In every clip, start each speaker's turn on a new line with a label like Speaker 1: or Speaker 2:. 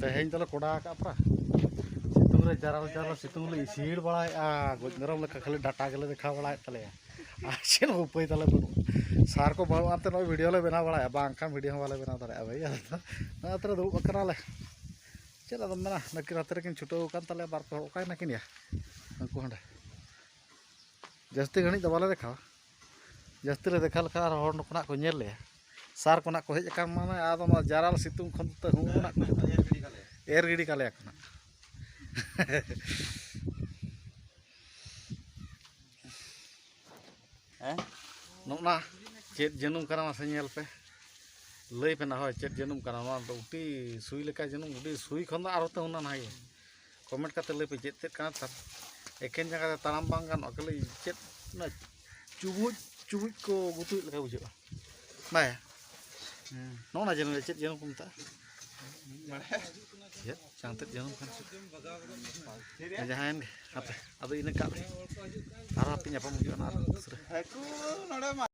Speaker 1: तेहें तले कोड़ा का परा सितुंग रे जारा जारा सितुंग ले इसीड़ बड़ा गोज मेरम ले खाली डाटा के ले देखा बड़ा तले आछेन उपाय तले बनु सार को बाव आते नो वीडियो ले बना बड़ा बांका वीडियो वाले बना दरे भाई ना तरे दुब बकरा ले चला दम ना नकिन अतरे किन छुटो कान तले बार को ओकाय नकिन या उनको हंडे जस्ती घणी दबाले देखा जस्ती ले देखा लखा हर नकना को नेल ले सार को ना को हेज का माने आदम जाराल सितुंग खन त हुना एर गिडी काले एकना नोना चेत जनुम कना मासे नेल पे लई पे ना हो चेत जनुम कना मा उटी सुई लेका जनुम उटी सुई खन आरो त हुना नाय कमेंट काते लई पे चेत कना त एकेन जगह ताराम बांग गान अकले चेत ना चुबुज चुबुज को गुतु लेका बुझा बाय नोना जनुम चेत जनुम को मता चेत चांते जनुम kan jahan apa ado ina ka arah pinya pamujuan arah aku node ma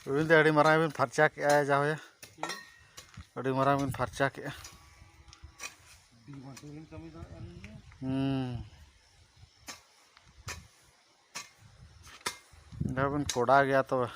Speaker 1: Ini dari marah bin farcak ya jauh ya. Dari marah bin farcak ya. Dah bin koda gaya tuh.